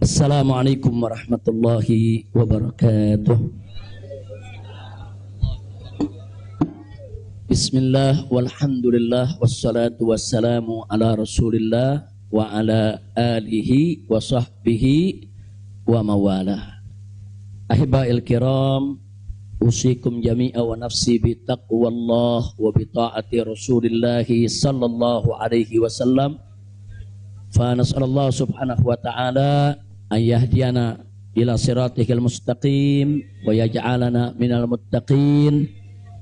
Assalamualaikum warahmatullahi wabarakatuh. Bismillah walhamdulillah wassalatu wassalamu ala rasulillah wa ala alihi wa sahbihi wa mawalah. Ahiba'il kiram, usikum jami'a wa nafsi bi taqwallah wa bi ta'ati rasulillahi sallallahu alaihi wasallam. Fa nas'alallah subhanahu wa ta'ala ayyahdiyana ila siratihil mustaqim wa yaj'alana minal muttaqin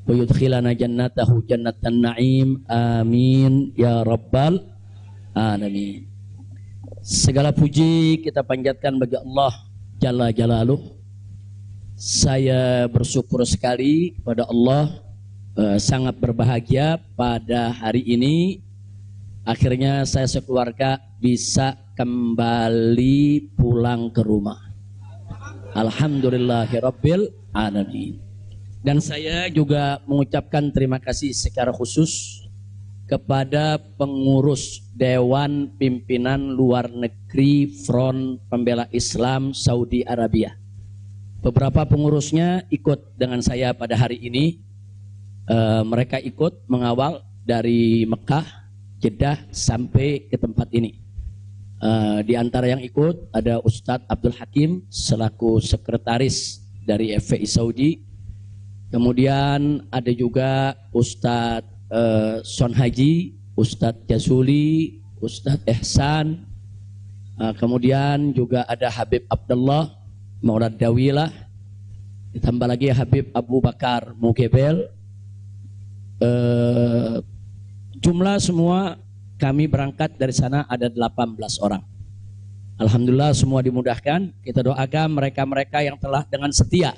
wa yudkhilana jannatahu jannatan na'im, amin ya rabbal alamin. Segala puji kita panjatkan bagi Allah Jalla Jalaluh. Saya bersyukur sekali kepada Allah, sangat berbahagia pada hari ini akhirnya saya sekeluarga bisa kembali pulang ke rumah. Alhamdulillahirabbil alamin. Dan saya juga mengucapkan terima kasih secara khusus kepada pengurus Dewan Pimpinan Luar Negeri Front Pembela Islam Saudi Arabia. Beberapa pengurusnya ikut dengan saya pada hari ini. Mereka ikut mengawal dari Mekah, Jeddah sampai ke tempat ini. Di antara yang ikut ada Ustadz Abdul Hakim selaku sekretaris dari FPI Saudi. Kemudian ada juga Ustadz Son Haji, Ustadz Jazuli, Ustadz Ihsan. Kemudian juga ada Habib Abdullah Maulad Dawilah. Ditambah lagi Habib Abu Bakar Mugebel. Jumlah semua kami berangkat dari sana ada 18 orang. Alhamdulillah semua dimudahkan. Kita doakan mereka-mereka yang telah dengan setia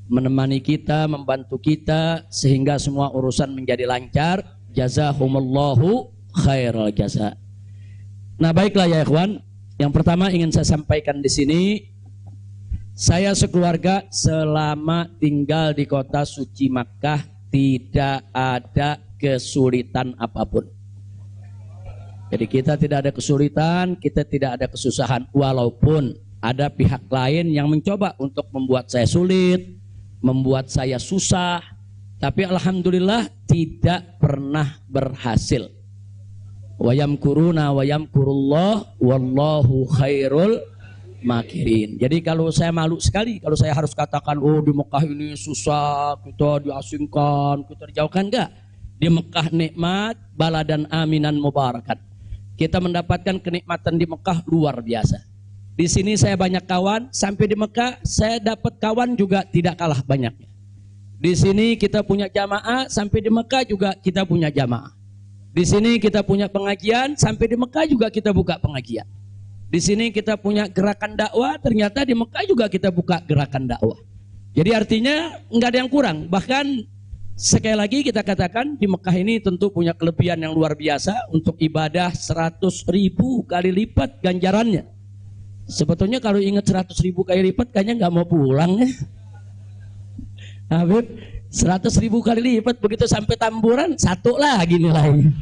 menemani kita, membantu kita sehingga semua urusan menjadi lancar. Jazahumullahu khairal jaza. Nah, baiklah ya ikhwan. Yang pertama ingin saya sampaikan di sini, saya sekeluarga selama tinggal di kota suci Makkah tidak ada kesulitan apapun. Jadi kita tidak ada kesulitan, kita tidak ada kesusahan. Walaupun ada pihak lain yang mencoba untuk membuat saya sulit, membuat saya susah, tapi alhamdulillah tidak pernah berhasil. Wa yamkuruna wa yamkurullah wallahu khairul makirin. Jadi kalau saya malu sekali kalau saya harus katakan, oh di Mekah ini susah, kita diasingkan, kita dijauhkan. Enggak. Di Mekah nikmat, baladan aminan mubarakan. Kita mendapatkan kenikmatan di Mekah luar biasa. Di sini saya banyak kawan, sampai di Mekah saya dapat kawan juga tidak kalah banyaknya. Di sini kita punya jamaah, sampai di Mekah juga kita punya jamaah. Di sini kita punya pengajian, sampai di Mekah juga kita buka pengajian. Di sini kita punya gerakan dakwah, ternyata di Mekah juga kita buka gerakan dakwah. Jadi artinya nggak ada yang kurang. Bahkan sekali lagi kita katakan di Mekah ini tentu punya kelebihan yang luar biasa untuk ibadah 100.000 kali lipat ganjarannya. Sebetulnya kalau ingat 100.000 kali lipat kayaknya nggak mau pulang ya. Habib, 100.000 kali lipat begitu sampai Tamburan satu lagi nilainya.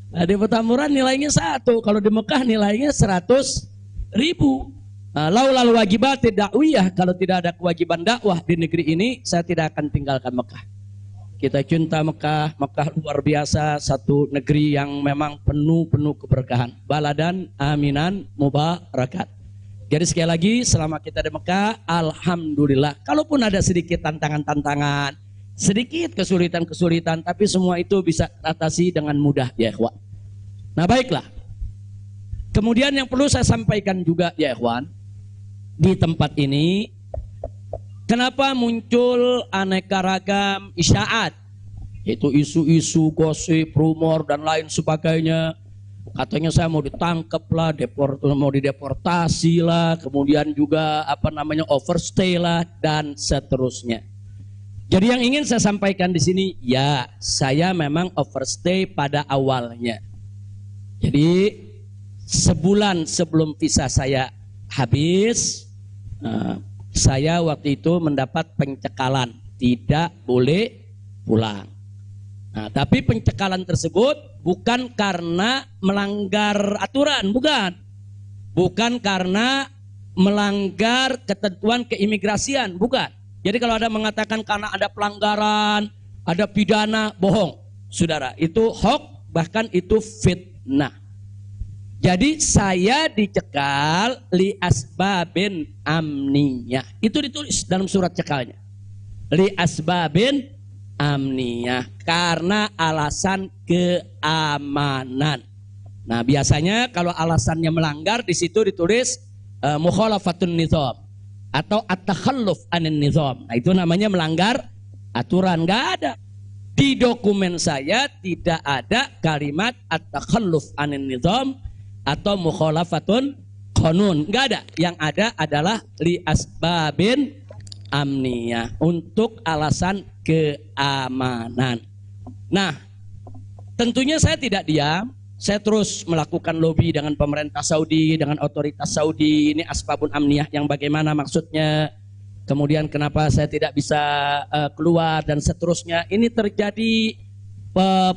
Nah, di Petamburan nilainya 1, kalau di Mekah nilainya 100.000. Laulal wajibat dakwiyah, kalau tidak ada kewajiban dakwah di negeri ini saya tidak akan tinggalkan Mekah. Kita cinta Mekah, Mekah luar biasa, satu negeri yang memang penuh keberkahan. Baladan aminan mubarakat. Jadi sekali lagi selama kita di Mekah, alhamdulillah. Kalaupun ada sedikit tantangan-tantangan, sedikit kesulitan-kesulitan, tapi semua itu bisa atasi dengan mudah ya ikhwan. Nah baiklah. Kemudian yang perlu saya sampaikan juga ya ikhwan, di tempat ini kenapa muncul aneka ragam isyaat, yaitu isu-isu, gosip, rumor dan lain sebagainya. Katanya saya mau ditangkap lah, mau dideportasi lah, kemudian juga overstay lah dan seterusnya. Jadi yang ingin saya sampaikan di sini, ya saya memang overstay pada awalnya. Jadi sebulan sebelum visa saya habis, saya waktu itu mendapat pencekalan, tidak boleh pulang. Nah, tapi pencekalan tersebut bukan karena melanggar aturan, bukan. Bukan karena melanggar ketentuan keimigrasian, bukan. Jadi kalau ada mengatakan karena ada pelanggaran, ada pidana, bohong. Saudara, itu hoax, bahkan itu fitnah. Jadi saya dicekal li asbabin amniyah. Itu ditulis dalam surat cekalnya. Li asbabin amniyah, karena alasan keamanan. Nah, biasanya kalau alasannya melanggar di situ ditulis mukhalafatun nizam atau at-takhalluf anin nizam. Nah, itu namanya melanggar aturan. Enggak ada. Di dokumen saya tidak ada kalimat at-takhalluf anin nizam atau mukhalafatun qanun. Enggak ada. Yang ada adalah li asbabin amniyah, untuk alasan keamanan. Nah, tentunya saya tidak diam. Saya terus melakukan lobby dengan pemerintah Saudi, dengan otoritas Saudi. Ini asbabun amniyah yang bagaimana maksudnya. Kemudian kenapa saya tidak bisa keluar dan seterusnya. Ini terjadi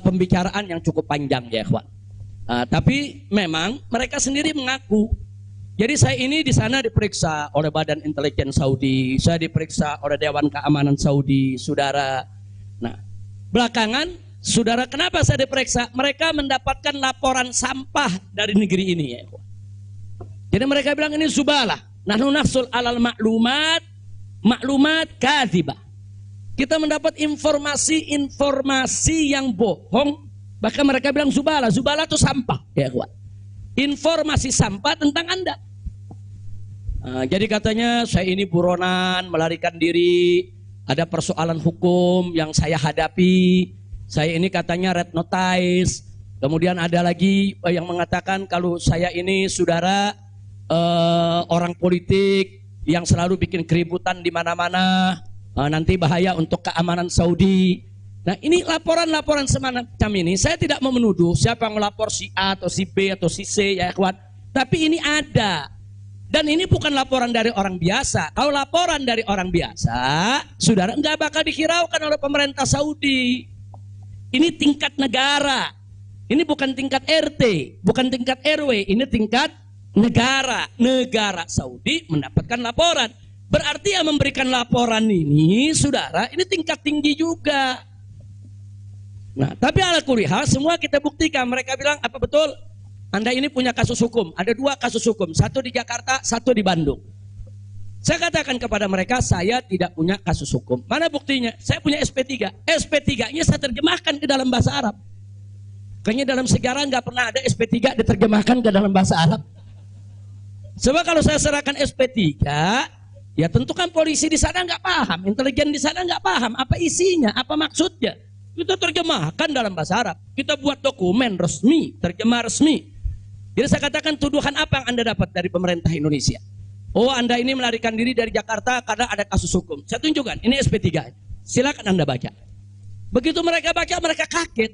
pembicaraan yang cukup panjang ya ikhwan. Tapi memang mereka sendiri mengaku. Jadi saya ini di sana diperiksa oleh Badan Intelijen Saudi. Saya diperiksa oleh Dewan Keamanan Saudi, saudara. Nah, belakangan saudara, kenapa saya diperiksa? Mereka mendapatkan laporan sampah dari negeri ini ya. Jadi mereka bilang ini zubalah. Nahnu nahsul alal maklumat kadzibah. Kita mendapat informasi yang bohong. Bahkan mereka bilang zubalah. Zubalah itu sampah ya kawan. Informasi sampah tentang Anda. Jadi katanya saya ini buronan, melarikan diri. Ada persoalan hukum yang saya hadapi. Saya ini katanya red notice. Kemudian ada lagi yang mengatakan kalau saya ini saudara orang politik yang selalu bikin keributan di mana-mana, nanti bahaya untuk keamanan Saudi. Nah, ini laporan-laporan semacam ini. Saya tidak mau menuduh siapa yang melapor, si A atau si B atau si C ya kawan. Tapi ini ada. Dan ini bukan laporan dari orang biasa. Kalau laporan dari orang biasa, saudara nggak bakal dihiraukan oleh pemerintah Saudi. Ini tingkat negara. Ini bukan tingkat RT, bukan tingkat RW, ini tingkat negara. Negara Saudi mendapatkan laporan. Berarti yang memberikan laporan ini, saudara, ini tingkat tinggi juga. Nah, tapi ala kulli hal semua kita buktikan. Mereka bilang, apa betul? Anda ini punya kasus hukum. Ada 2 kasus hukum, satu di Jakarta, satu di Bandung. Saya katakan kepada mereka, saya tidak punya kasus hukum. Mana buktinya? Saya punya SP3. SP3-nya saya terjemahkan ke dalam bahasa Arab. Kayaknya dalam sejarah nggak pernah ada SP3 diterjemahkan ke dalam bahasa Arab. Sebab kalau saya serahkan SP3, ya tentu kan polisi di sana nggak paham, intelijen di sana nggak paham apa isinya, apa maksudnya. Kita terjemahkan dalam bahasa Arab. Kita buat dokumen resmi, terjemah resmi. Jadi saya katakan tuduhan apa yang Anda dapat dari pemerintah Indonesia? Oh, Anda ini melarikan diri dari Jakarta karena ada kasus hukum. Saya tunjukkan, ini SP3. Silakan Anda baca. Begitu mereka baca, mereka kaget.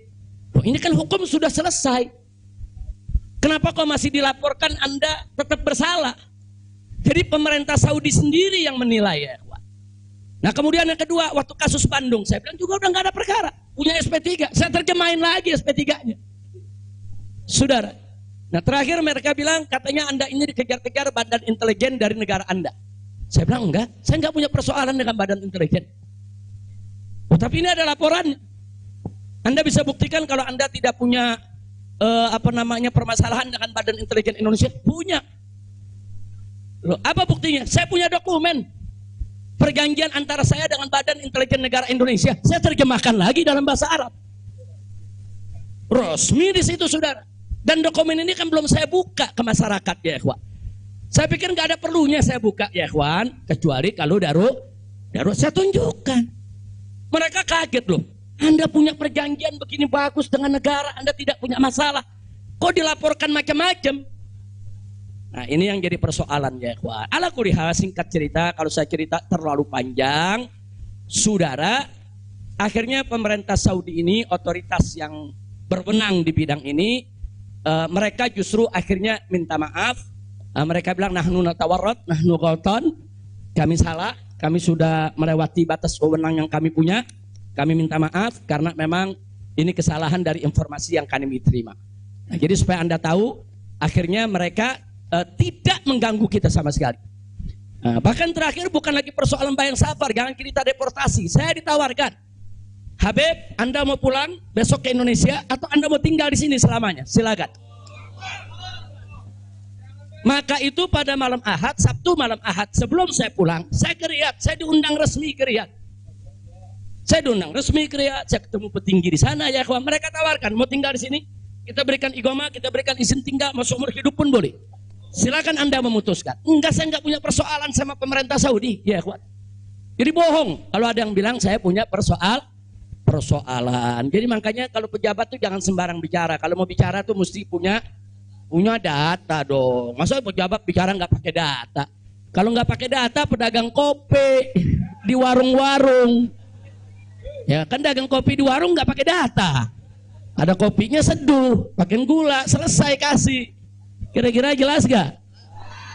Oh, ini kan hukum sudah selesai. Kenapa kok masih dilaporkan Anda tetap bersalah? Jadi pemerintah Saudi sendiri yang menilai ya. Nah, kemudian yang kedua, waktu kasus Bandung, saya bilang juga udah nggak ada perkara. Punya SP3, saya terjemahin lagi SP3-nya. Saudara. Nah, terakhir mereka bilang katanya Anda ini dikejar-kejar badan intelijen dari negara Anda. Saya bilang enggak, saya nggak punya persoalan dengan badan intelijen. Oh, tapi ini ada laporannya. Anda bisa buktikan kalau Anda tidak punya permasalahan dengan badan intelijen Indonesia? Punya. Loh, apa buktinya? Saya punya dokumen perjanjian antara saya dengan badan intelijen negara Indonesia. Saya terjemahkan lagi dalam bahasa Arab. Resmi di situ, saudara. Dan dokumen ini kan belum saya buka ke masyarakat ya ikhwan. Saya pikir nggak ada perlunya saya buka ya ikhwan, kecuali kalau darurat saya tunjukkan. Mereka kaget loh. Anda punya perjanjian begini bagus dengan negara, Anda tidak punya masalah. Kok dilaporkan macam-macam? Nah, ini yang jadi persoalan ya ikhwan. Ala kulli hal, singkat cerita, kalau saya cerita terlalu panjang, saudara, akhirnya pemerintah Saudi ini, otoritas yang berwenang di bidang ini, mereka justru akhirnya minta maaf. Mereka bilang nahnu natawarrat, nahnu ghaltan. Kami salah, kami sudah melewati batas wewenang yang kami punya. Kami minta maaf karena memang ini kesalahan dari informasi yang kami terima. Nah, jadi supaya Anda tahu, akhirnya mereka tidak mengganggu kita sama sekali. Nah, bahkan terakhir bukan lagi persoalan bayang safar, jangan kita deportasi. Saya ditawarkan, Habib, Anda mau pulang besok ke Indonesia atau Anda mau tinggal di sini selamanya? Silakan. Maka itu pada malam Ahad, Sabtu malam Ahad, sebelum saya pulang, saya ke Riyadh, saya diundang resmi ke Riyadh. Saya diundang resmi ke Riyadh, saya ketemu petinggi di sana, ya kawan. Mereka tawarkan, mau tinggal di sini, kita berikan igoma, kita berikan izin tinggal, mau seumur hidup pun boleh. Silakan Anda memutuskan. Enggak, saya enggak punya persoalan sama pemerintah Saudi, ya kawan. Jadi bohong kalau ada yang bilang saya punya persoalan. Jadi makanya kalau pejabat tuh jangan sembarang bicara. Kalau mau bicara tuh mesti punya data dong. Masa pejabat bicara nggak pakai data? Kalau nggak pakai data, pedagang kopi di warung-warung, ya kan dagang kopi di warung nggak pakai data. Ada kopinya seduh, pakai gula, selesai kasih. Kira-kira jelas gak?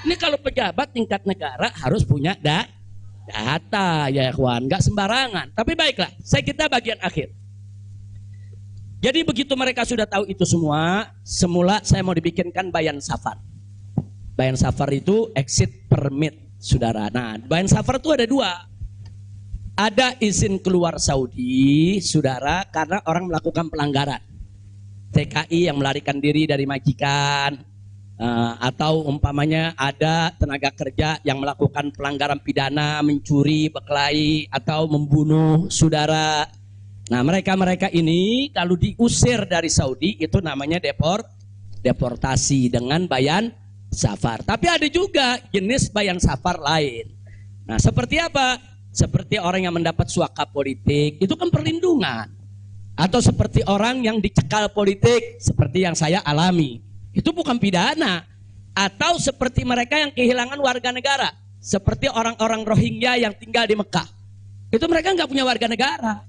Ini kalau pejabat tingkat negara harus punya data, ya kawan, nggak sembarangan. Tapi baiklah, kita bagian akhir. Jadi begitu mereka sudah tahu itu semua, semula saya mau dibikinkan bayan safar. Bayan safar itu exit permit, saudara. Nah, bayan safar itu ada dua. Ada izin keluar Saudi, saudara, karena orang melakukan pelanggaran. TKI yang melarikan diri dari majikan, atau umpamanya ada tenaga kerja yang melakukan pelanggaran pidana, mencuri, berkelahi, atau membunuh saudara. Nah, mereka ini kalau diusir dari Saudi itu namanya deportasi dengan bayan safar. Tapi ada juga jenis bayan safar lain. Nah, seperti apa? Seperti orang yang mendapat suaka politik, itu kan perlindungan. Atau seperti orang yang dicekal politik, seperti yang saya alami. Itu bukan pidana. Atau seperti mereka yang kehilangan warga negara, seperti orang-orang Rohingya yang tinggal di Mekah. Itu mereka nggak punya warga negara,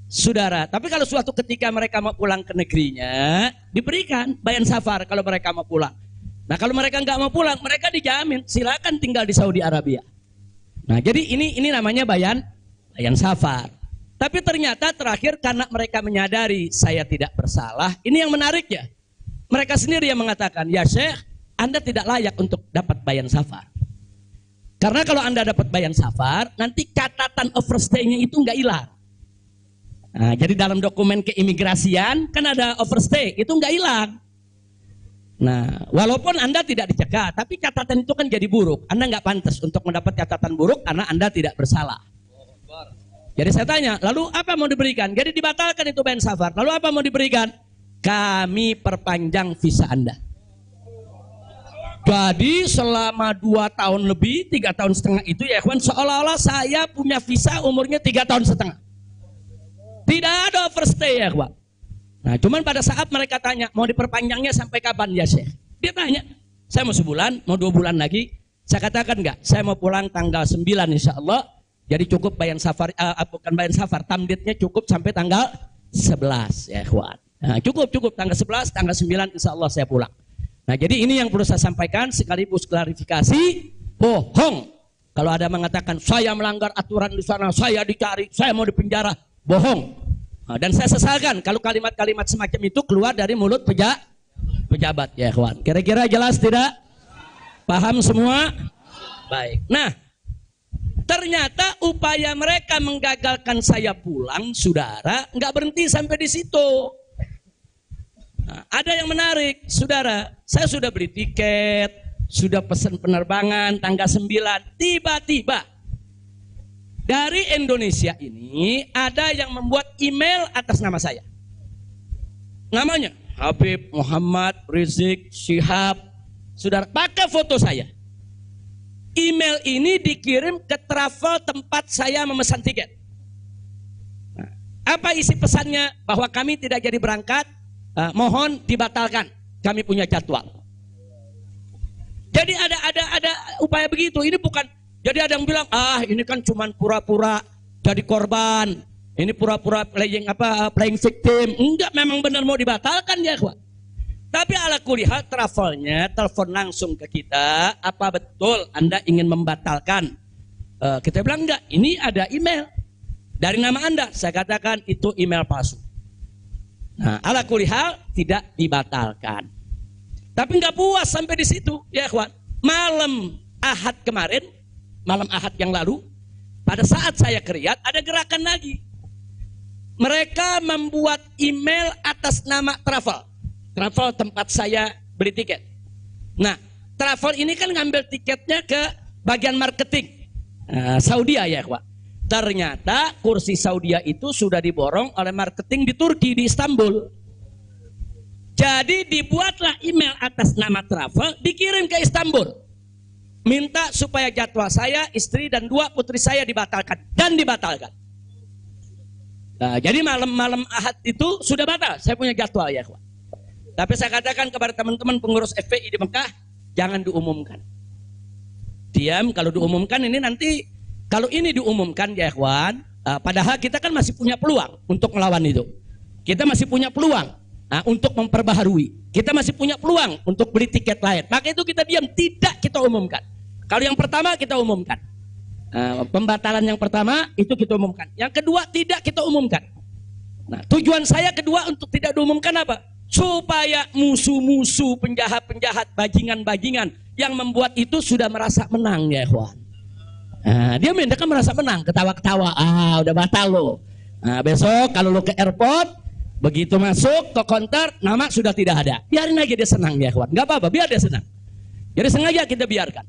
saudara. Tapi kalau suatu ketika mereka mau pulang ke negerinya, diberikan bayan safar kalau mereka mau pulang. Nah, kalau mereka nggak mau pulang, mereka dijamin silakan tinggal di Saudi Arabia. Nah, jadi ini namanya bayan safar. Tapi ternyata terakhir karena mereka menyadari saya tidak bersalah, ini yang menariknya. Mereka sendiri yang mengatakan, ya Syekh, Anda tidak layak untuk dapat bayan safar. Karena kalau Anda dapat bayan safar, nanti catatan overstay-nya itu nggak hilang. Nah, jadi dalam dokumen keimigrasian kan ada overstay, itu nggak hilang. Nah, walaupun Anda tidak dicegah, tapi catatan itu kan jadi buruk. Anda nggak pantas untuk mendapat catatan buruk karena Anda tidak bersalah. Jadi saya tanya, lalu apa mau diberikan? Jadi dibatalkan itu bayan safar. Lalu apa mau diberikan? Kami perpanjang visa Anda. Jadi selama 2 tahun lebih, 3 tahun setengah itu ya kawan, seolah-olah saya punya visa umurnya 3 tahun setengah. Tidak ada overstay ya kawan. Nah, cuman pada saat mereka tanya, mau diperpanjangnya sampai kapan ya Syekh? Dia tanya, saya mau sebulan, mau 2 bulan lagi. Saya katakan enggak, saya mau pulang tanggal 9 insya Allah. Jadi cukup bayan safar, bukan bayan safar, tamdidnya cukup sampai tanggal 11 ya kawan. Nah, cukup tanggal 11, tanggal 9 insya Allah saya pulang. Nah, jadi ini yang perlu saya sampaikan sekaligus klarifikasi, bohong. Kalau ada mengatakan saya melanggar aturan di sana, saya dicari, saya mau dipenjara, bohong. Nah, dan saya sesalkan kalau kalimat-kalimat semacam itu keluar dari mulut pejabat ya kawan. Kira-kira jelas tidak? Paham semua? Baik. Nah, ternyata upaya mereka menggagalkan saya pulang, saudara, nggak berhenti sampai di situ. Nah, ada yang menarik, saudara. Saya sudah beli tiket, sudah pesan penerbangan tanggal 9. Tiba-tiba dari Indonesia ini ada yang membuat email atas nama saya. Namanya Habib Muhammad Rizik Syihab. Saudara, pakai foto saya. Email ini dikirim ke travel tempat saya memesan tiket. Nah, apa isi pesannya? Bahwa kami tidak jadi berangkat. Mohon dibatalkan, kami punya jadwal. Jadi ada upaya begitu. Ini bukan, jadi ada yang bilang, ini kan cuman pura-pura jadi korban, ini pura-pura playing victim. Enggak, memang benar mau dibatalkan ya kawan. Tapi ala kulihal travelnya telepon langsung ke kita, apa betul Anda ingin membatalkan? Kita bilang enggak, ini ada email dari nama Anda. Saya katakan itu email palsu. Nah, ala kulihal tidak dibatalkan. Tapi nggak puas sampai di situ, ya ikhwan. Malam Ahad kemarin, malam Ahad yang lalu, pada saat saya ke Riyadh, ada gerakan lagi. Mereka membuat email atas nama travel. Travel tempat saya beli tiket. Nah, travel ini kan ngambil tiketnya ke bagian marketing. Saudi ya ikhwan. Ternyata kursi Saudi itu sudah diborong oleh marketing di Turki, di Istanbul. Jadi dibuatlah email atas nama travel, dikirim ke Istanbul. Minta supaya jadwal saya, istri dan 2 putri saya dibatalkan. Dan dibatalkan. Nah, jadi malam-malam Ahad itu sudah batal. Saya punya jadwal ya ikhwan. Tapi saya katakan kepada teman-teman pengurus FPI di Mekah, jangan diumumkan. Diam, kalau diumumkan ini nanti, kalau ini diumumkan ya ikhwan, padahal kita kan masih punya peluang untuk melawan itu. Kita masih punya peluang. Untuk memperbaharui, kita masih punya peluang untuk beli tiket lain. Maka itu kita diam, tidak kita umumkan. Kalau yang pertama kita umumkan, pembatalan yang pertama itu kita umumkan. Yang kedua tidak kita umumkan. Nah, tujuan saya kedua untuk tidak diumumkan apa? Supaya musuh-musuh, penjahat-penjahat, bajingan-bajingan yang membuat itu sudah merasa menang ya ikhwan. Dia kan merasa menang, ketawa-ketawa. Udah batal lo. Besok kalau lo ke airport, begitu masuk ke counter, nama sudah tidak ada. Biarin aja dia senang ya kawan. Gak apa-apa, biar dia senang. Jadi sengaja kita biarkan.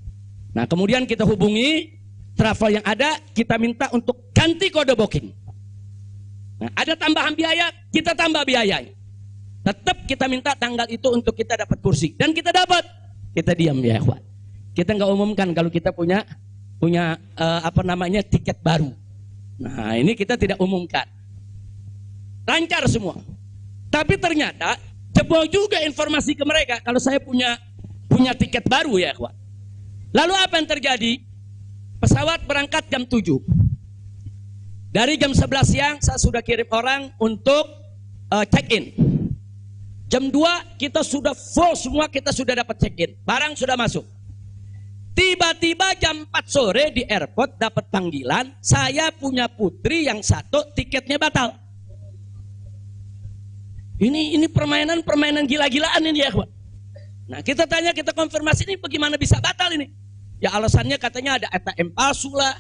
Nah kemudian kita hubungi travel yang ada, kita minta untuk ganti kode booking. Nah ada tambahan biaya, kita tambah biayanya. Tetap kita minta tanggal itu untuk kita dapat kursi. Dan kita dapat. Kita diam ya kawan. Kita nggak umumkan kalau kita punya tiket baru. Nah ini kita tidak umumkan. Lancar semua. Tapi ternyata jebol juga informasi ke mereka kalau saya punya tiket baru ya kawan. Lalu apa yang terjadi? Pesawat berangkat jam 7. Dari jam 11 siang saya sudah kirim orang untuk check-in. Jam 2 kita sudah full semua, kita sudah dapat check-in. Barang sudah masuk. Tiba-tiba jam 4 sore di airport dapat panggilan, saya punya putri yang satu tiketnya batal. Ini permainan gila-gilaan ini ya kawan. Nah kita tanya, kita konfirmasi ini bagaimana bisa batal ini? Ya alasannya katanya ada ATM palsu lah,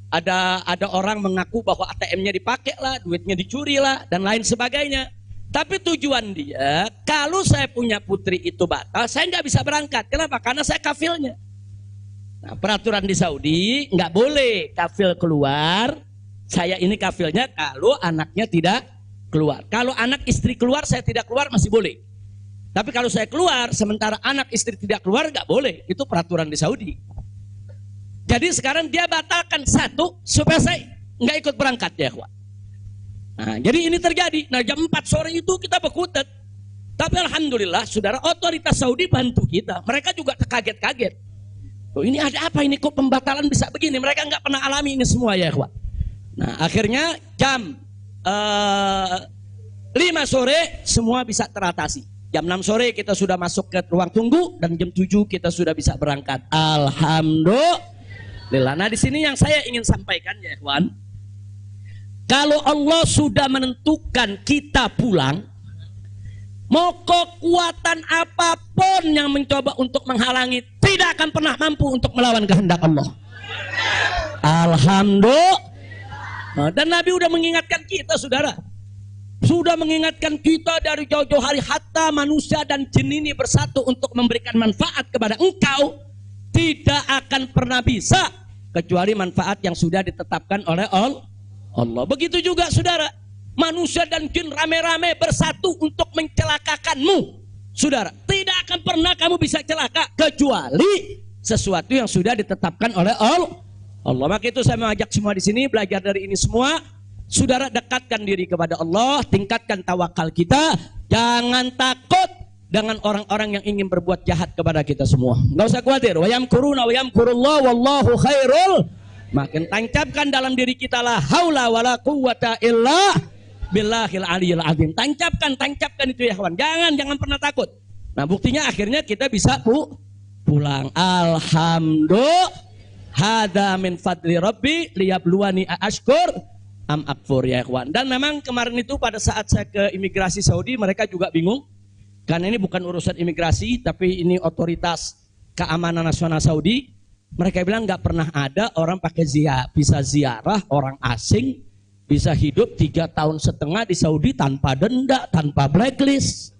ada orang mengaku bahwa ATM-nya dipakai lah, duitnya dicuri lah, dan lain sebagainya. Tapi tujuan dia, kalau saya punya putri itu batal, saya nggak bisa berangkat. Kenapa? Karena saya kafilnya. Nah peraturan di Saudi nggak boleh kafil keluar. Saya ini kafilnya kalau anaknya tidak keluar. Kalau anak istri keluar, saya tidak keluar masih boleh. Tapi kalau saya keluar, sementara anak istri tidak keluar, nggak boleh. Itu peraturan di Saudi. Jadi sekarang dia batalkan satu, supaya saya nggak ikut berangkat ya kawan. Nah, jadi ini terjadi. Nah jam 4 sore itu kita berkutat. Tapi alhamdulillah, saudara, otoritas Saudi bantu kita. Mereka juga terkaget-kaget. Oh, ini ada apa ini, kok pembatalan bisa begini? Mereka nggak pernah alami ini semua ya kawan. Nah akhirnya jam 5 sore semua bisa teratasi. Jam 6 sore kita sudah masuk ke ruang tunggu dan jam 7 kita sudah bisa berangkat. Alhamdulillah. Nah di sini yang saya ingin sampaikan ya kawan, kalau Allah sudah menentukan kita pulang, mau kekuatan apapun yang mencoba untuk menghalangi tidak akan pernah mampu untuk melawan kehendak Allah. Alhamdulillah. Dan Nabi sudah mengingatkan kita saudara. Sudah mengingatkan kita dari jauh-jauh hari, hatta manusia dan jin ini bersatu untuk memberikan manfaat kepada engkau, tidak akan pernah bisa kecuali manfaat yang sudah ditetapkan oleh Allah. Begitu juga saudara, manusia dan jin rame-rame bersatu untuk mencelakakanmu. Saudara, tidak akan pernah kamu bisa celaka kecuali sesuatu yang sudah ditetapkan oleh Allah. Maka itu saya mengajak semua di sini belajar dari ini semua. Saudara, dekatkan diri kepada Allah, tingkatkan tawakal kita, jangan takut dengan orang-orang yang ingin berbuat jahat kepada kita semua. Enggak usah khawatir. Wa yamkuruna wa yamkurullah wallahu khairul. Makin tancapkan dalam diri kita la haula wala quwwata illa billahil aliyil azim. Tancapkan itu ya kawan. Jangan pernah takut. Nah, buktinya akhirnya kita bisa pulang. Alhamdulillah. Hada min fadli rabbi liyabluwani ashkur am akfur ya ikhwan. Dan memang kemarin itu pada saat saya ke imigrasi Saudi, mereka juga bingung. Karena ini bukan urusan imigrasi, tapi ini otoritas keamanan nasional Saudi. Mereka bilang nggak pernah ada orang pakai bisa ziarah orang asing, bisa hidup 3,5 tahun di Saudi tanpa denda, tanpa blacklist.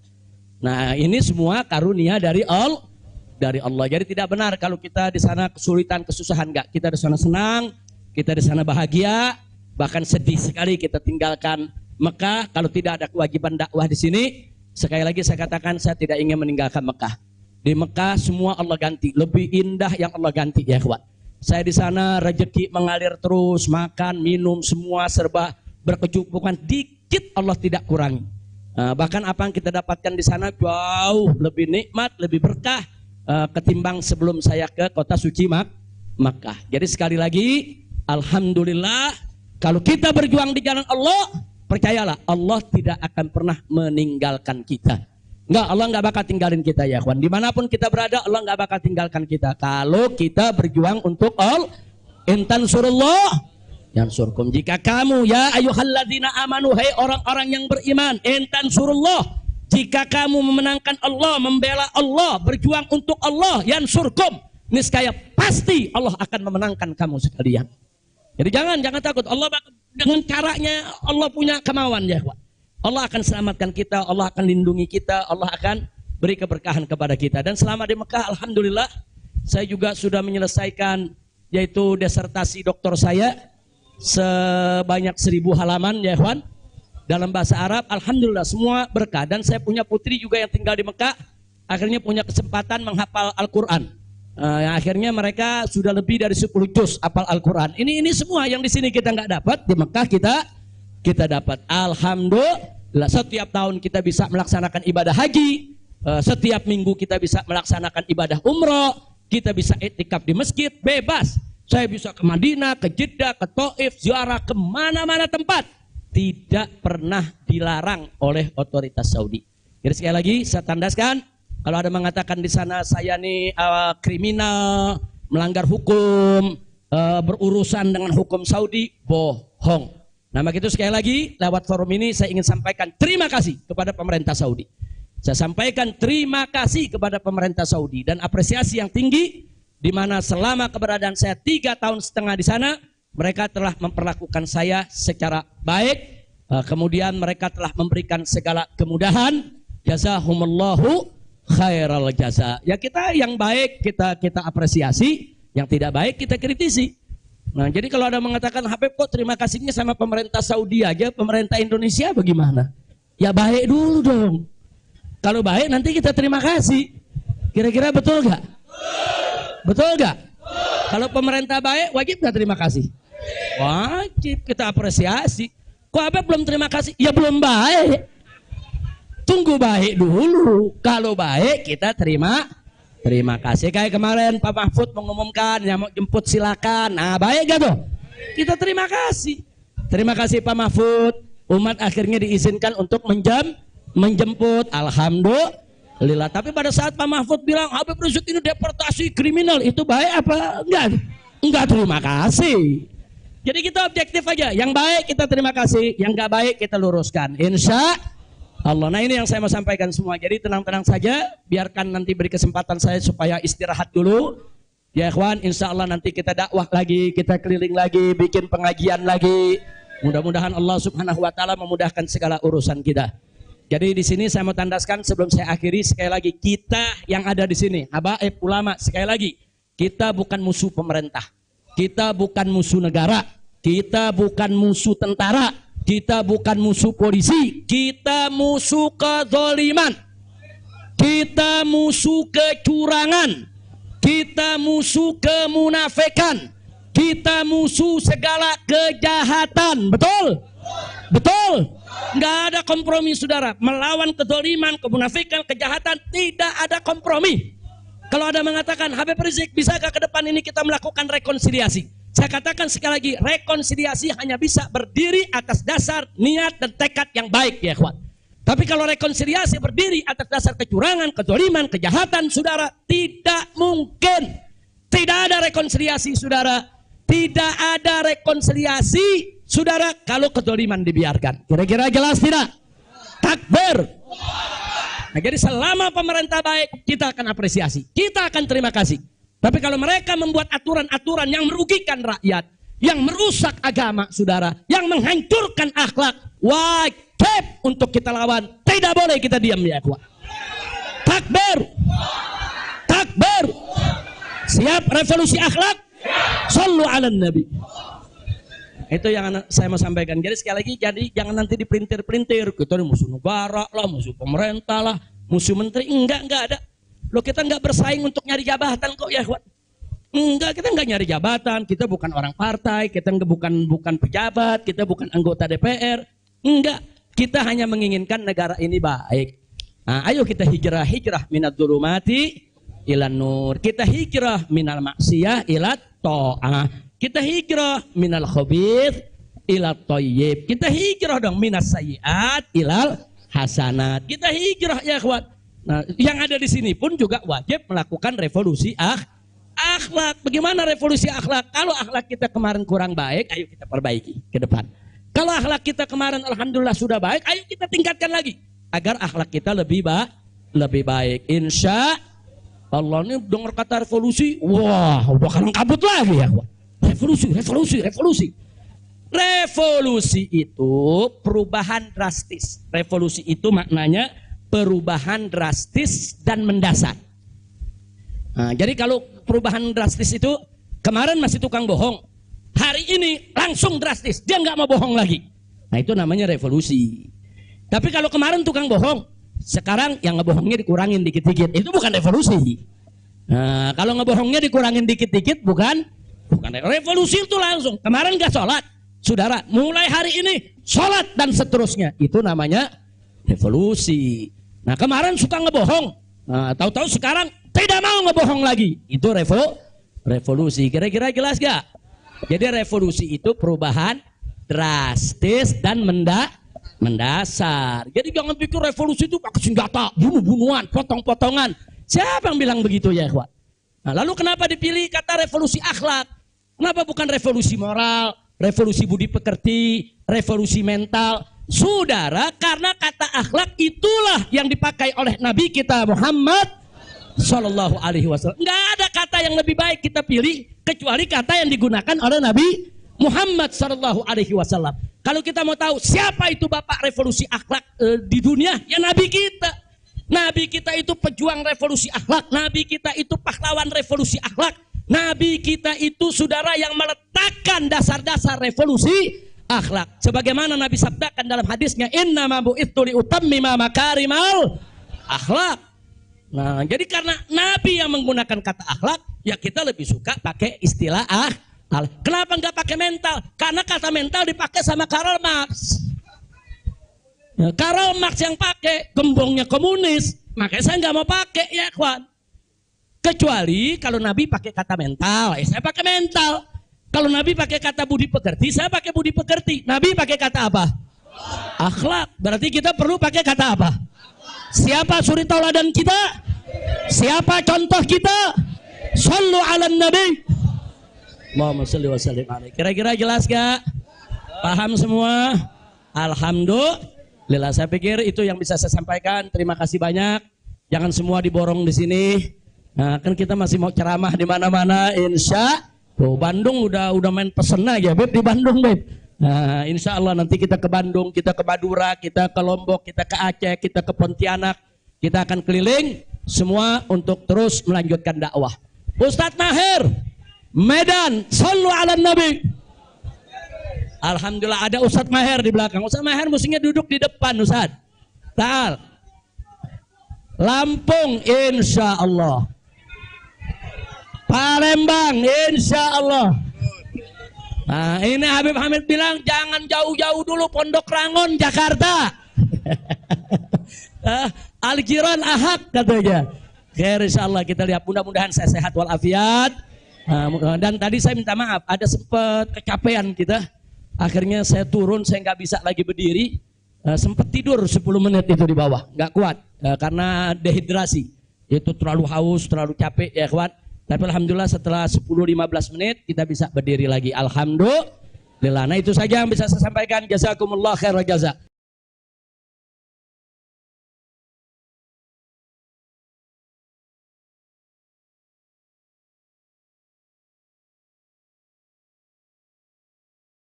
Nah ini semua karunia dari Allah. Jadi tidak benar kalau kita di sana kesulitan, kesusahan. Enggak, kita di sana senang, kita di sana bahagia, bahkan sedih sekali kita tinggalkan Mekah kalau tidak ada kewajiban dakwah di sini. Sekali lagi saya katakan, saya tidak ingin meninggalkan Mekah. Di Mekah semua Allah ganti, lebih indah yang Allah ganti ya kawan. Saya di sana rezeki mengalir terus, makan, minum semua serba berkecukupan, dikit Allah tidak kurangi. Bahkan apa yang kita dapatkan di sana jauh lebih nikmat, lebih berkah ketimbang sebelum saya ke kota suci Makkah. Jadi sekali lagi, alhamdulillah kalau kita berjuang di jalan Allah, percayalah Allah tidak akan pernah meninggalkan kita. Enggak, Allah enggak bakal tinggalin kita ya kawan. Dimanapun kita berada, Allah enggak bakal tinggalkan kita. Kalau kita berjuang untuk Allah, intan surullah yang surkum. Jika kamu ya ayyuhalladzina amanu, hai orang-orang yang beriman, intan surullah, jika kamu memenangkan Allah, membela Allah, berjuang untuk Allah, yang surkum, niscaya pasti Allah akan memenangkan kamu sekalian. Jadi jangan takut. Allah dengan caranya Allah punya kemauan ya kawan. Allah akan selamatkan kita, Allah akan lindungi kita, Allah akan beri keberkahan kepada kita. Dan selama di Mekah, alhamdulillah, saya juga sudah menyelesaikan yaitu disertasi doktor saya sebanyak 1000 halaman ya kawan, dalam bahasa Arab. Alhamdulillah semua berkah. Dan saya punya putri juga yang tinggal di Mekah, akhirnya punya kesempatan menghafal Al-Quran. Yang akhirnya mereka sudah lebih dari 10 juz hafal Al-Quran. Ini semua yang di sini kita nggak dapat, di Mekah kita dapat. Alhamdulillah, setiap tahun kita bisa melaksanakan ibadah haji, setiap minggu kita bisa melaksanakan ibadah umroh, kita bisa iktikaf di masjid bebas. Saya bisa ke Madinah, ke Jeddah, ke Taif, ziarah kemana-mana tempat, tidak pernah dilarang oleh otoritas Saudi. Jadi sekali lagi saya tandaskan, kalau ada mengatakan di sana saya nih kriminal, melanggar hukum, berurusan dengan hukum Saudi, bohong. Nah begitu sekali lagi lewat forum ini saya ingin sampaikan terima kasih kepada pemerintah Saudi. Saya sampaikan terima kasih kepada pemerintah Saudi dan apresiasi yang tinggi, di mana selama keberadaan saya 3,5 tahun di sana, mereka telah memperlakukan saya secara baik. Kemudian mereka telah memberikan segala kemudahan. Jazahumullahu khairal jaza. Ya kita yang baik kita apresiasi, yang tidak baik kita kritisi. Nah jadi kalau ada mengatakan Habib kok terima kasihnya sama pemerintah Saudi aja, pemerintah Indonesia bagaimana? Ya baik dulu dong. Kalau baik nanti kita terima kasih. Kira-kira betul gak? Betul gak? Kalau pemerintah baik wajib gak terima kasih? Wajib kita apresiasi. Kok Habib belum terima kasih? Ya belum baik. Tunggu baik dulu. Kalau baik kita terima kasih. Kayak kemarin Pak Mahfud mengumumkan yang mau jemput silakan. Nah baik gak tuh? Kita terima kasih. Terima kasih Pak Mahfud. Umat akhirnya diizinkan untuk menjemput. Alhamdulillah. Tapi pada saat Pak Mahfud bilang Habib Rizik ini deportasi kriminal, itu baik apa? Enggak terima kasih. Jadi kita objektif aja. Yang baik kita terima kasih, yang gak baik kita luruskan. Insya Allah. Nah ini yang saya mau sampaikan semua. Jadi tenang-tenang saja, biarkan nanti beri kesempatan saya supaya istirahat dulu. Ya ikhwan, insya Allah nanti kita dakwah lagi, kita keliling lagi, bikin pengajian lagi. Mudah-mudahan Allah subhanahu wa ta'ala memudahkan segala urusan kita. Jadi di sini saya mau tandaskan sebelum saya akhiri, sekali lagi kita yang ada di sini, habaib ulama, sekali lagi kita bukan musuh pemerintah, kita bukan musuh negara, kita bukan musuh tentara, kita bukan musuh polisi, kita musuh kezaliman, kita musuh kecurangan, kita musuh kemunafikan, kita musuh segala kejahatan. Betul? Betul? Nggak ada kompromi saudara. Melawan kezaliman, kemunafikan, kejahatan, tidak ada kompromi. Kalau ada mengatakan Habib Rizik, bisakah ke depan ini kita melakukan rekonsiliasi? Saya katakan sekali lagi, rekonsiliasi hanya bisa berdiri atas dasar niat dan tekad yang baik ya kawan. Tapi kalau rekonsiliasi berdiri atas dasar kecurangan, kezaliman, kejahatan, saudara, tidak mungkin. Tidak ada rekonsiliasi saudara. Tidak ada rekonsiliasi saudara kalau kezaliman dibiarkan. Kira-kira jelas tidak? Takbir. Nah, jadi selama pemerintah baik, kita akan apresiasi, kita akan terima kasih. Tapi kalau mereka membuat aturan-aturan yang merugikan rakyat, yang merusak agama, saudara, yang menghancurkan akhlak, wajib untuk kita lawan. Tidak boleh kita diam, ya ikhwan. Takbir, takbir. Siap revolusi akhlak? Shallu ala nabi. Itu yang saya mau sampaikan. Jadi sekali lagi, jadi jangan nanti dipelintir-pelintir. Kita ini musuh negara lah, musuh pemerintah lah, musuh menteri. Enggak ada. Loh, kita enggak bersaing untuk nyari jabatan kok, ya ikhwan. Enggak, kita enggak nyari jabatan. Kita bukan orang partai, kita bukan pejabat, kita bukan anggota DPR. Enggak, kita hanya menginginkan negara ini baik. Nah, ayo kita hijrah minad dzulumati ilan nur. Kita hijrah minal maksiyah ila ta'ah. Kita hijrah minal khabith ila thayyib. Kita hijrah dong minas sayyiat ilal hasanat. Kita hijrah, ya ikhwan. Nah, yang ada di sini pun juga wajib melakukan revolusi akhlak. Bagaimana revolusi akhlak? Kalau akhlak kita kemarin kurang baik, ayo kita perbaiki ke depan. Kalau akhlak kita kemarin alhamdulillah sudah baik, ayo kita tingkatkan lagi agar akhlak kita lebih baik. Insya Allah. Ini dengar kata revolusi, wah udah kalang kabut lagi, ya. Revolusi. Revolusi itu perubahan drastis. Revolusi itu maknanya perubahan drastis dan mendasar. Nah, jadi kalau perubahan drastis itu kemarin masih tukang bohong, hari ini langsung drastis, dia nggak mau bohong lagi. Nah, itu namanya revolusi. Tapi kalau kemarin tukang bohong, sekarang yang ngebohongnya dikurangin dikit-dikit, itu bukan revolusi. Nah, kalau ngebohongnya dikurangin dikit-dikit bukan revolusi. Itu langsung. Kemarin nggak sholat, saudara, mulai hari ini sholat dan seterusnya, itu namanya revolusi. Nah, kemarin suka ngebohong, nah, tahu-tahu sekarang tidak mau ngebohong lagi, itu revolusi. Kira-kira jelas gak? Jadi revolusi itu perubahan drastis dan mendasar. Jadi jangan pikir revolusi itu pakai senjata, bunuh-bunuhan, potong-potongan. Siapa yang bilang begitu, ya ikhwan? Nah, lalu kenapa dipilih kata revolusi akhlak? Kenapa bukan revolusi moral, revolusi budi pekerti, revolusi mental? Saudara, karena kata akhlak itulah yang dipakai oleh Nabi kita Muhammad Sallallahu Alaihi Wasallam. Nggak ada kata yang lebih baik kita pilih kecuali kata yang digunakan oleh Nabi Muhammad Sallallahu Alaihi Wasallam. Kalau kita mau tahu siapa itu bapak revolusi akhlak di dunia, ya Nabi kita. Nabi kita itu pejuang revolusi akhlak. Nabi kita itu pahlawan revolusi akhlak. Nabi kita itu saudara yang meletakkan dasar-dasar revolusi akhlak. Sebagaimana Nabi sabdakan dalam hadisnya, innama bu'itsu liutammima makarimal akhlak. Nah, jadi karena Nabi yang menggunakan kata akhlak, ya kita lebih suka pakai istilah akhlak. Kenapa nggak pakai mental? Karena kata mental dipakai sama Karl Marx. Ya, Karl Marx yang pakai, gembongnya komunis, makanya saya nggak mau pakai, ya kawan. Kecuali kalau Nabi pakai kata mental, ya saya pakai mental. Kalau Nabi pakai kata budi pekerti, saya pakai budi pekerti. Nabi pakai kata apa? Akhlak. Berarti kita perlu pakai kata apa? Siapa suri tauladan kita? Siapa contoh kita? Shallu ala nabi. Allahumma shalli wa sallim alaihi. Kira-kira jelas gak? Paham semua? Alhamdulillah. Saya pikir itu yang bisa saya sampaikan. Terima kasih banyak. Jangan semua diborong di sini. Nah, kan kita masih mau ceramah di mana-mana, insya. Tuh, Bandung udah main pesen aja, Beb, di Bandung, Beb. Nah, insya Allah nanti kita ke Bandung, kita ke Madura, kita ke Lombok, kita ke Aceh, kita ke Pontianak. Kita akan keliling semua untuk terus melanjutkan dakwah. Ustadz Maher, Medan, sallu ala nabi. Alhamdulillah ada Ustadz Maher di belakang. Ustadz Maher mestinya duduk di depan, Ustadz. Ta'al. Lampung, insya Allah. Palembang, insya Allah. Nah, ini Habib Hamid bilang jangan jauh-jauh dulu, Pondok Rangon, Jakarta. Al-Jiran Ahad katanya. Oke, insya Allah kita lihat, mudah-mudahan saya sehat walafiat. Dan tadi saya minta maaf, ada sempat kecapean kita. Akhirnya saya turun, saya nggak bisa lagi berdiri. Sempat tidur 10 menit itu di bawah, nggak kuat karena dehidrasi. Itu terlalu haus, terlalu capek ya kawan. Tapi alhamdulillah setelah 10-15 menit kita bisa berdiri lagi. Alhamdulillah. Nah, itu saja yang bisa saya sampaikan. Jazakumullah khairan jazak.